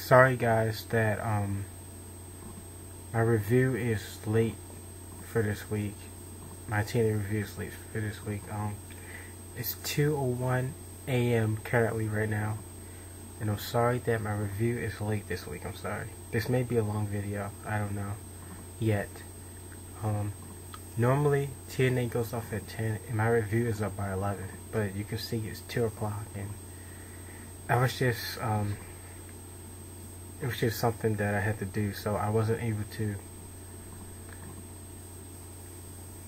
Sorry guys that my review is late for this week. My TNA review is late for this week. It's 2:01 a.m. currently right now, and I'm sorry that my review is late this week. I'm sorry. This may be a long video. I don't know yet. Normally TNA goes off at 10 and my review is up by 11, but you can see it's 2 o'clock, and I was just it was just something that I had to do, so I wasn't able to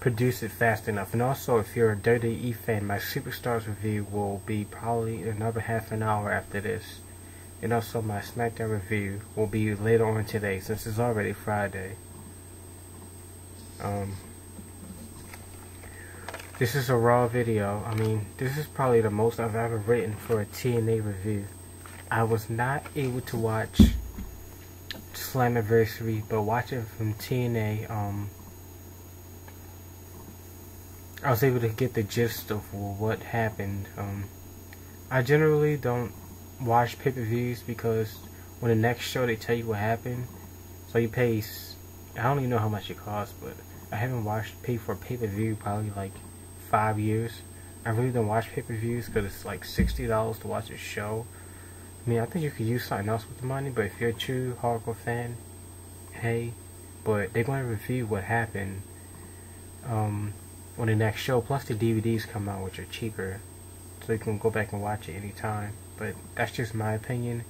produce it fast enough. And also, if you're a WWE fan, my Superstars review will be probably another half an hour after this, and also my SmackDown review will be later on today since it's already Friday. This is a raw video. I mean, this is probably the most I've ever written for a TNA review. I was not able to watch Slammiversary, but watching from TNA, I was able to get the gist of what happened. I generally don't watch pay-per-views because when the next show they tell you what happened, so you pay, I don't even know how much it costs, but I haven't paid for a pay-per-view probably like 5 years. I really don't watch pay-per-views because it's like $60 to watch a show. I mean, I think you could use something else with the money, but if you're a true hardcore fan, hey, but they're going to review what happened on the next show, plus the DVDs come out, which are cheaper, so you can go back and watch it anytime. But that's just my opinion.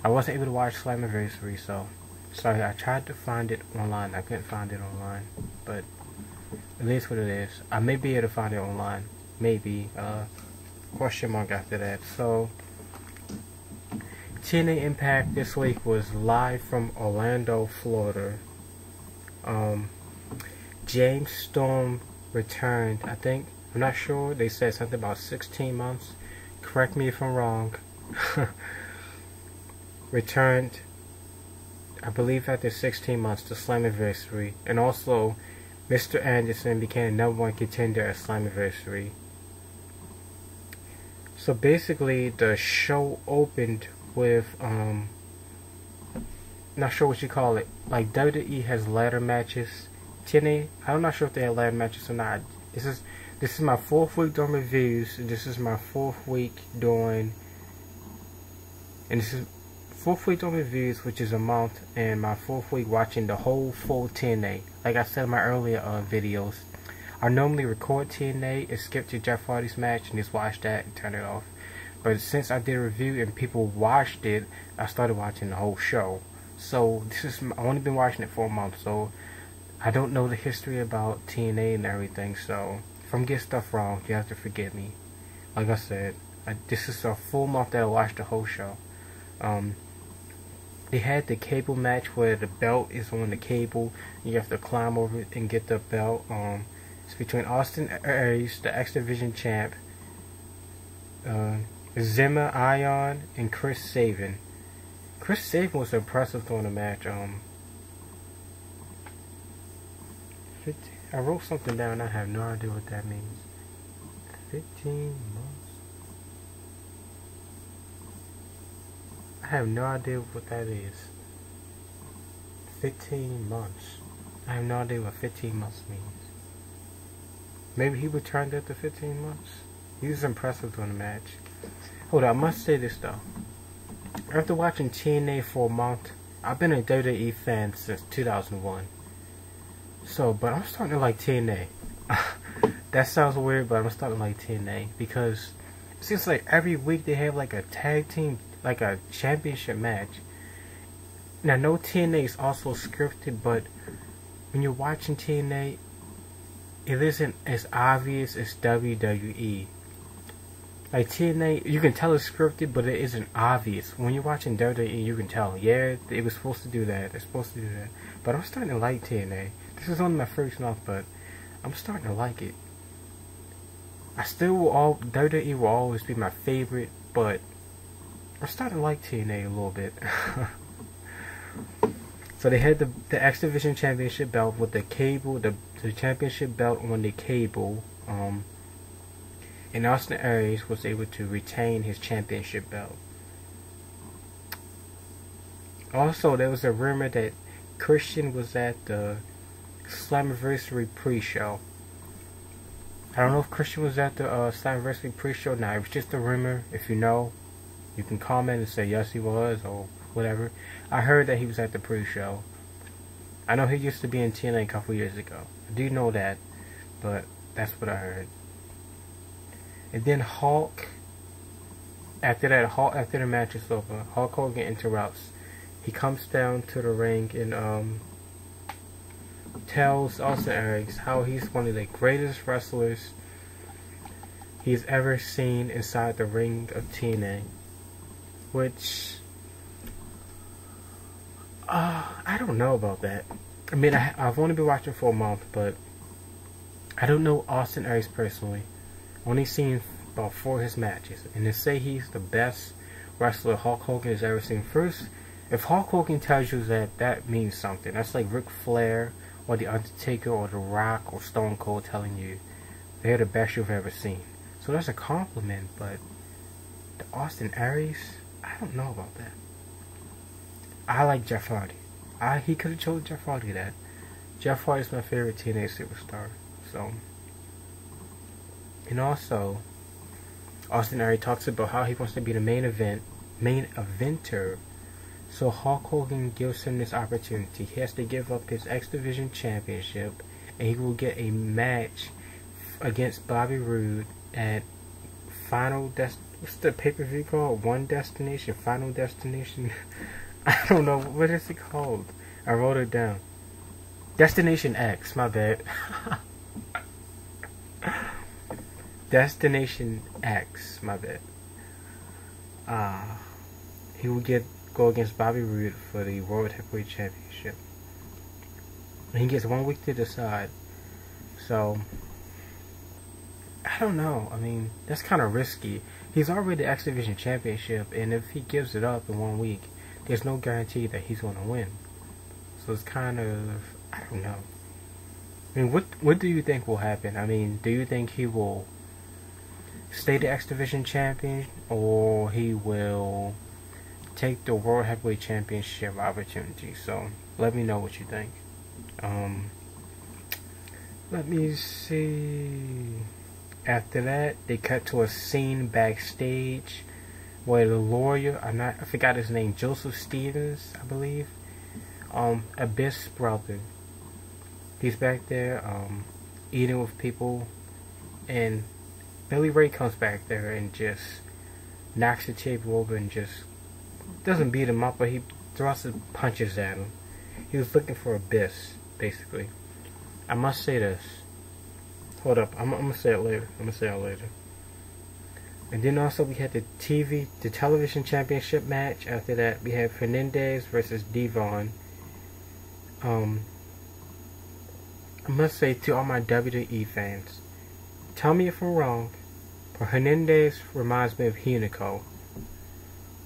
I wasn't able to watch Slammiversary, so sorry. I tried to find it online. I couldn't find it online, but it is what it is. I may be able to find it online, maybe. Question mark after that. So TNA Impact this week was live from Orlando, Florida. James Storm returned, I think. I'm not sure. They said something about 16 months. Correct me if I'm wrong. Returned, I believe, after 16 months to Slammiversary. And also, Mr. Anderson became the #1 contender at Slammiversary. So basically, the show opened with, not sure what you call it. Like, WWE has ladder matches. TNA, I'm not sure if they have ladder matches or not. This is my 4th week doing reviews, and this is my 4th week doing, and this is 4th week doing reviews, which is a month, and my 4th week watching the whole full TNA. Like I said in my earlier videos, I normally record TNA and skip to Jeff Hardy's match and just watch that and turn it off. But since I did a review and people watched it, I started watching the whole show. So I've only been watching it for a month, so I don't know the history about TNA and everything. So if I'm getting stuff wrong, you have to forgive me. Like I said, this is a full month that I watched the whole show. They had the cable match where the belt is on the cable. You have to climb over it and get the belt. It's between Austin Aries, the X Division champ, Zimmer, Ion, and Chris Sabin. Chris Sabin was impressive during the match. I wrote something down. I have no idea what that means. 15 months. I have no idea what that is. 15 months. I have no idea what 15 months means. Maybe he returned after 15 months. He was impressive during the match. Hold on, I must say this though. After watching TNA for a month, I've been a WWE fan since 2001. So, but I'm starting to like TNA. That sounds weird, but I'm starting to like TNA because it seems like every week they have like a tag team, like a championship match. Now, no, TNA is also scripted, but when you're watching TNA, it isn't as obvious as WWE. Like TNA, you can tell it's scripted, but it isn't obvious. When you're watching WWE, you can tell, yeah, it was supposed to do that. It's supposed to do that. But I'm starting to like TNA. This is only my first month, but I'm starting to like it. WWE will always be my favorite, but I'm starting to like TNA a little bit. So they had the X Division Championship belt with the cable, the championship belt on the cable. And Austin Aries was able to retain his championship belt. Also, there was a rumor that Christian was at the Slammiversary pre-show. I don't know if Christian was at the Slammiversary pre-show. Now, it was just a rumor. If you know, you can comment and say yes he was or whatever. I heard that he was at the pre-show. I know he used to be in TNA a couple years ago. I do know that, but that's what I heard. And then Hulk, after the match is over, Hulk Hogan interrupts. He comes down to the ring and tells Austin Aries how he's one of the greatest wrestlers he's ever seen inside the ring of TNA. Which, I don't know about that. I mean, I've only been watching for a month, but I don't know Austin Aries personally. Only seen about 4 of his matches. And to say he's the best wrestler Hulk Hogan has ever seen, first, if Hulk Hogan tells you that, that means something. That's like Ric Flair or The Undertaker or The Rock or Stone Cold telling you they're the best you've ever seen. So that's a compliment, but the Austin Aries, I don't know about that. I like Jeff Hardy. He could have chosen Jeff Hardy that. Jeff Hardy is my favorite TNA superstar. So, and also, Austin Aries talks about how he wants to be the main eventer. So Hulk Hogan gives him this opportunity. He has to give up his X Division Championship, and he will get a match against Bobby Roode at what's the pay-per-view called? One Destination? Final Destination? I don't know. What is it called? I wrote it down. Destination X. My bad. Destination X. My bad. He will go against Bobby Roode for the World Heavyweight Championship. And he gets 1 week to decide. So, I don't know. I mean, that's kind of risky. He's already the X Division Championship, and if he gives it up in 1 week, there's no guarantee that he's going to win. So it's kind of, I don't know. I mean, what do you think will happen? I mean, do you think he will stay the X Division Champion, or he will take the World Heavyweight Championship opportunity? So, let me know what you think. Let me see. After that, they cut to a scene backstage where the lawyer, I forgot his name, Joseph Stevens, I believe, Abyss brother, he's back there, eating with people, and Billy Ray comes back there and just knocks the table over and just doesn't beat him up, but he thrusts punches at him. He was looking for Abyss, basically. I must say this. Hold up, I'm gonna say it later. And then also we had the television championship match. After that, we have Hernandez versus Devon. I must say to all my WWE fans, tell me if I'm wrong, but Hernandez reminds me of Hunico.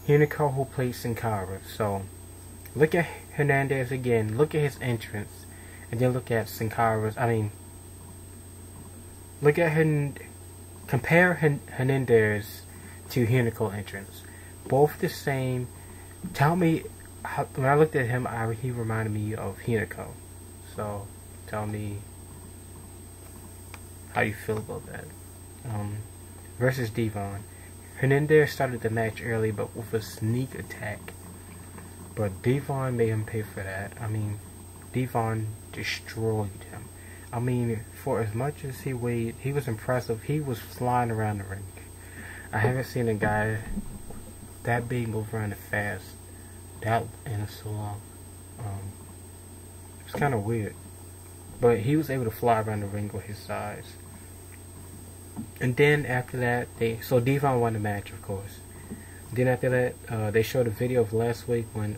Hunico who played Sin Cara. So, look at Hernandez again. Look at his entrance. And then look at Sin Cara's, compare Hernandez to Hunico entrance. Both the same. Tell me, when I looked at him, he reminded me of Hunico. So, tell me how you feel about that. Versus Devon. Hernandez started the match early, but with a sneak attack. But Devon made him pay for that. I mean, Devon destroyed him. I mean, for as much as he weighed, he was impressive. He was flying around the ring. I haven't seen a guy that big move around fast that in so long. It's kind of weird, but he was able to fly around the ring with his size. And then after that, so Devon won the match, of course. Then after that, they showed a video of last week when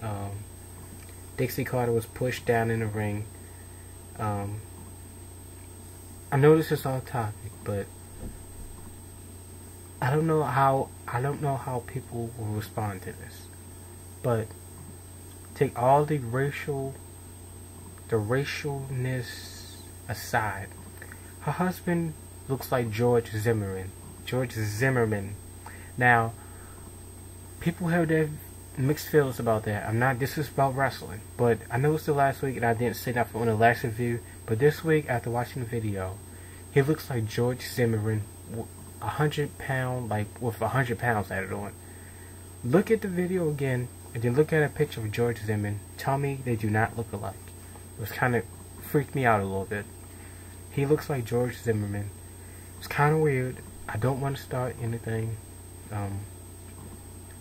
Dixie Carter was pushed down in the ring. I know this is off topic, but I don't know how people will respond to this. But take all the racialness aside. Her husband looks like George Zimmerman. Now, people have their mixed feelings about that. This is about wrestling, but I noticed it last week and I didn't say that on the last review. But this week, after watching the video, he looks like George Zimmerman, 100-pound, like with 100 pounds added on. Look at the video again, and then look at a picture of George Zimmerman. Tell me they do not look alike. It was kind of freaked me out a little bit. He looks like George Zimmerman. It's kind of weird. I don't want to start anything,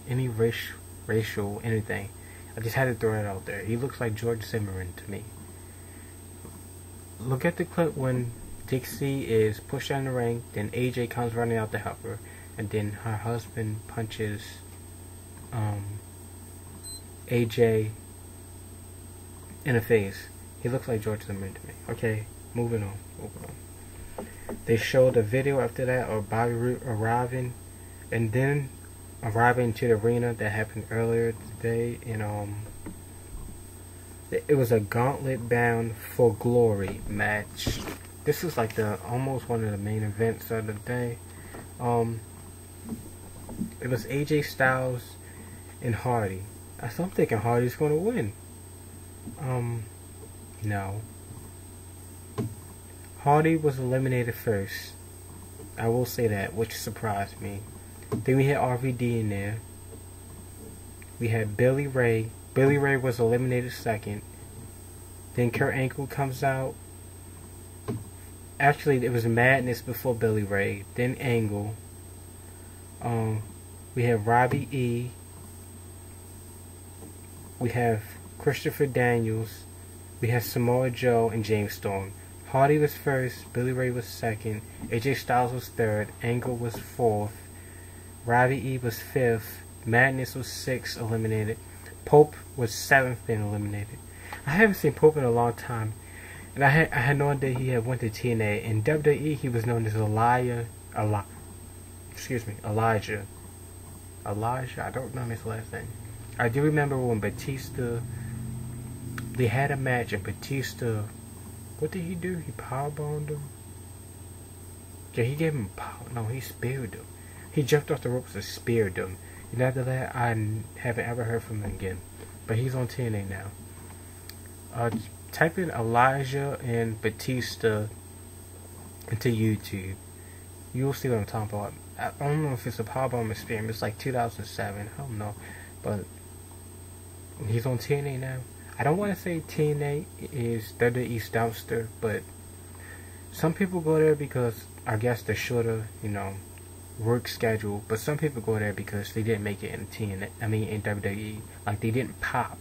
any racial anything. I just had to throw it out there. He looks like George Zimmerman to me. Look at the clip when Dixie is pushed out in the ring, then AJ comes running out to help her, and then her husband punches AJ in the face. He looks like George Zimmerman to me. Okay, moving on. They showed a video after that of Bobby Roode arriving, and then arriving to the arena that happened earlier today. And it was a gauntlet bound for glory match. This is like almost one of the main events of the day. It was AJ Styles and Hardy. So I'm thinking Hardy's going to win. No. Hardy was eliminated first. I will say that, which surprised me. Then we had RVD in there. We had Billy Ray. Billy Ray was eliminated second. Then Kurt Angle comes out. Actually, it was Madness before Billy Ray. Then Angle. We have Robbie E. We have Christopher Daniels. We have Samoa Joe and James Storm. Hardy was first. Billy Ray was second. AJ Styles was third. Angle was fourth. Robbie E was fifth. Madness was sixth, eliminated. Pope was seventh and eliminated. I haven't seen Pope in a long time, and I had no idea he had went to TNA. In WWE, he was known as Elijah. I don't know his last name. I do remember when Batista. They had a match, and Batista. What did he do? He powerbombed him. Yeah, he gave him power. No, he speared him. He jumped off the ropes and speared him. And after that, I haven't ever heard from him again. But he's on TNA now. Type in Elijah and Batista into YouTube. You'll see what I'm talking about. I don't know if it's a powerbomb experiment. It's like 2007. I don't know. But he's on TNA now. I don't want to say TNA is WWE's dumpster, but some people go there because I guess they're shorter, work schedule. But some people go there because they didn't make it in TNA. In WWE, like they didn't pop,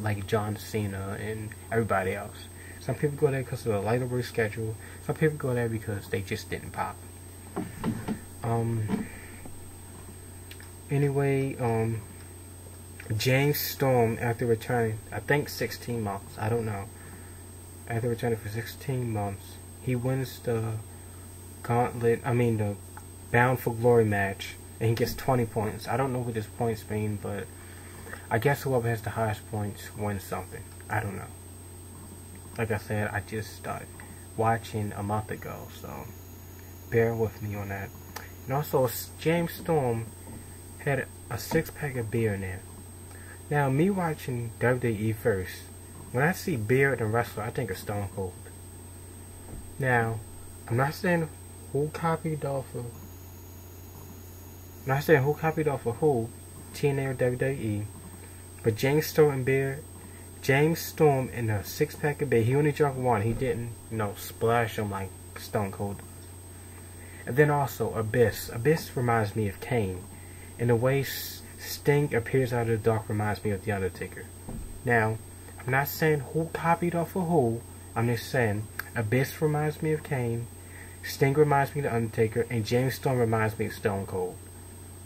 like John Cena and everybody else. Some people go there because of the lighter work schedule. Some people go there because they just didn't pop. Anyway, James Storm, after returning, I think 16 months, I don't know. After returning for 16 months, he wins the the Bound for Glory match, and he gets 20 points. I don't know what his points mean, but I guess whoever has the highest points wins something. I don't know. Like I said, I just started watching a month ago, so bear with me on that. And also, James Storm had a 6-pack of beer in there. Now, me watching WWE first, when I see beer in a wrestler, I think of Stone Cold. Now, I'm not saying who copied off of who, TNA or WWE, but James Storm and beer, James Storm in a 6-pack of beer, he only drank one. He didn't, splash them like Stone Cold does. And then also, Abyss. Abyss reminds me of Kane. And the way Sting appears out of the dark reminds me of The Undertaker. Now, I'm not saying who copied off of who. I'm just saying Abyss reminds me of Kane, Sting reminds me of The Undertaker, and James Storm reminds me of Stone Cold.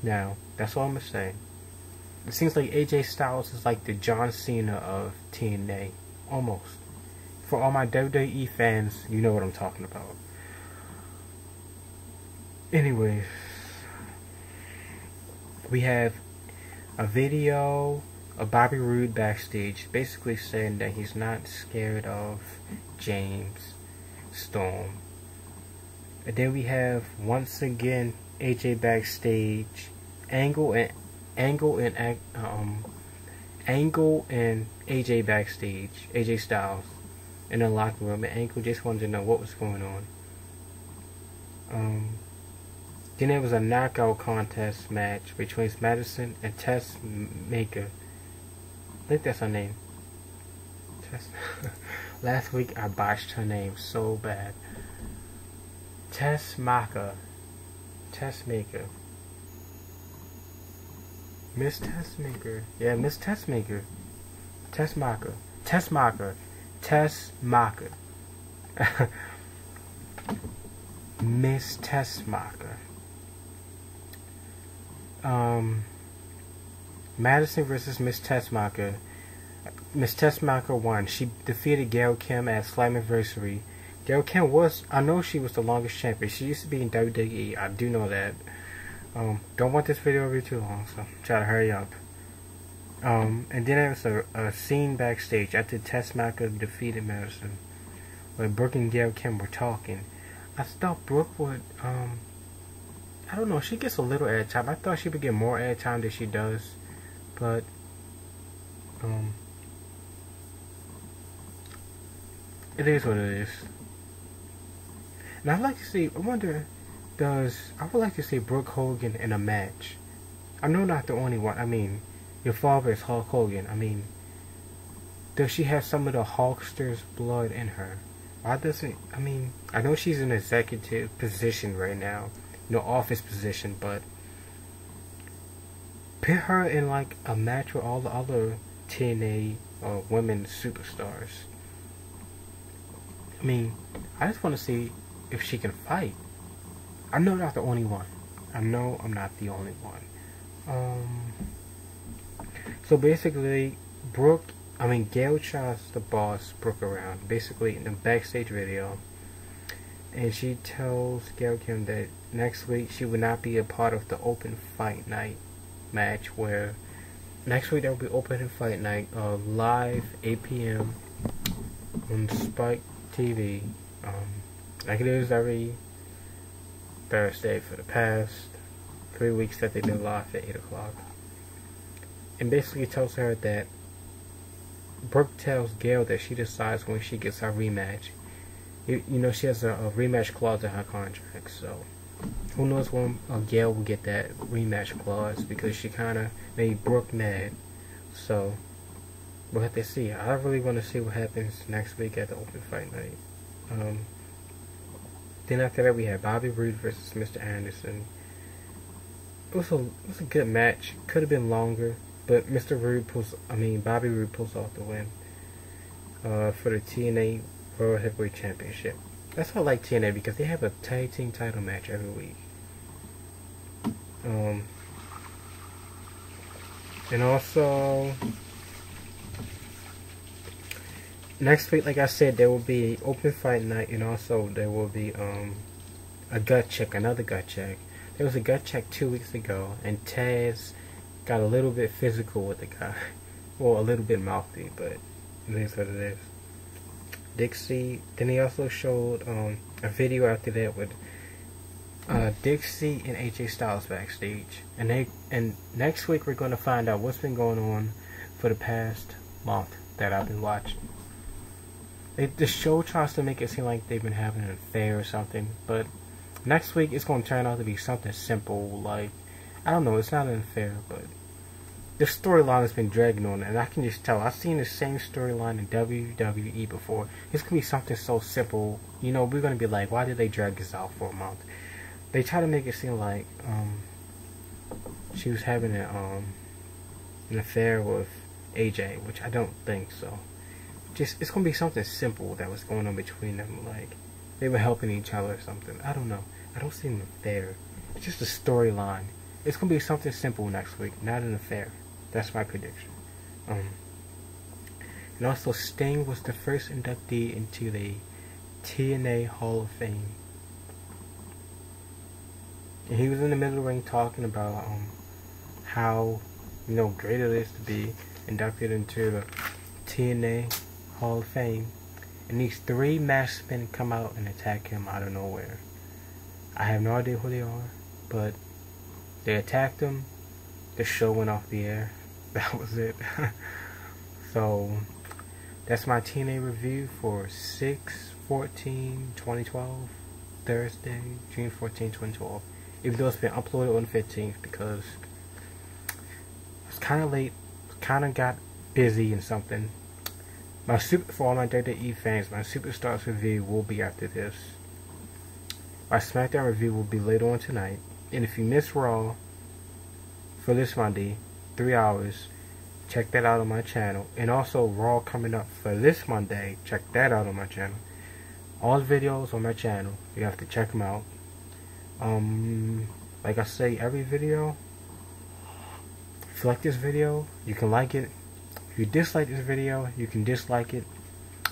Now, that's all I'm going to say. It seems like AJ Styles is like the John Cena of TNA. Almost. For all my WWE fans, you know what I'm talking about. Anyways, we have a video of Bobby Roode backstage basically saying that he's not scared of James Storm. And then we have once again AJ backstage, Angle and Angle and AJ backstage, AJ Styles in the locker room, and Angle just wanted to know what was going on. Then there was a knockout contest match between Madison and Tess Maker. I think that's her name. Tess. Last week I botched her name so bad. Tess Maker. Miss Tessmaker. Yeah, Miss Tessmaker. Tessmaker. Miss Tessmaker. Madison versus Miss Tessmaker. Miss Tessmaker won. She defeated Gail Kim at Slammiversary. Gail Kim was, I know she was the longest champion. She used to be in WWE. I do know that. Don't want this video to be too long, so try to hurry up. And then there was a scene backstage after Tessmaker defeated Madison, where Brooke and Gail Kim were talking. I thought Brooke would, I don't know, she gets a little airtime. I thought she would get more airtime than she does, but, it is what it is. And I'd like to see, I would like to see Brooke Hogan in a match. I know not the only one. I mean, your father is Hulk Hogan. I mean, does she have some of the Hulkster's blood in her? Why doesn't, I mean, I know she's in an executive position right now, office position, but put her in like a match with all the other TNA women superstars. I mean, I just want to see if she can fight. I know not the only one. I know I'm not the only one. So basically, Gail tries to boss Brooke around, basically in the backstage video. And she tells Gail Kim that next week she would not be a part of the open fight night match, where next week there will be open fight night live 8 p.m. on Spike TV. Like it is every Thursday for the past 3 weeks that they've been live at 8 o'clock. And basically tells her that Brooke tells Gail that she decides when she gets her rematch. She has a rematch clause in her contract, so who knows when Gail will get that rematch clause, because she kind of made Brooke mad. So we'll have to see. I really want to see what happens next week at the open fight night. Then after that we had Bobby Roode versus Mr. Anderson. It was a good match. Could have been longer, but Bobby Roode pulls off the win for the TNA World Heavyweight Championship. That's why I like TNA, because they have a tag team title match every week. And also next week, like I said, there will be open fight night, and also there will be a gut check, another gut check. There was a gut check 2 weeks ago, and Taz got a little bit physical with the guy. Well, a little bit mouthy, but it is what it is. Dixie. Then he also showed a video after that with Dixie and AJ Styles backstage. And next week we're going to find out what's been going on for the past month that I've been watching. The show tries to make it seem like they've been having an affair or something, but next week it's going to turn out to be something simple, like, I don't know, it's not an affair, but the storyline has been dragging on, and I can just tell. I've seen the same storyline in WWE before. It's going to be something so simple. We're going to be like, why did they drag this out for a month? They try to make it seem like she was having an affair with AJ, which I don't think so. It's going to be something simple that was going on between them, like they were helping each other or something. I don't know. I don't see an affair. It's just a storyline. It's going to be something simple next week, not an affair. That's my prediction. And also, Sting was the first inductee into the TNA Hall of Fame. And he was in the middle of the ring talking about how great it is to be inducted into the TNA Hall of Fame. And these 3 masked men come out and attack him out of nowhere. I have no idea who they are, but they attacked him, the show went off the air. That was it. So that's my TNA review for 6/14/2012, Thursday, June 14, 2012. Even though it's been uploaded on the 15th because it's kind of late, kind of got busy and something. For all my WWE fans, my Superstars review will be after this. My SmackDown review will be later on tonight. And if you missed Raw for this Monday, 3 hours, check that out on my channel. And also Raw coming up for this Monday, check that out on my channel. All the videos on my channel, you have to check them out. Like I say every video, if you like this video, you can like it. If you dislike this video, you can dislike it.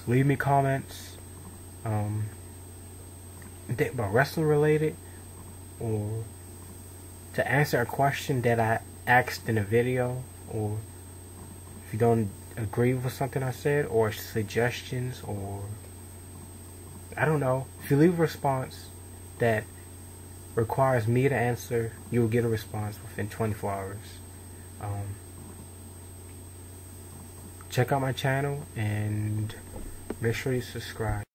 Leave me comments about wrestling related, or to answer a question that I asked in a video, or if you don't agree with something I said, or suggestions, or I don't know. If you leave a response that requires me to answer, you'll get a response within 24 hours. Check out my channel and make sure you subscribe.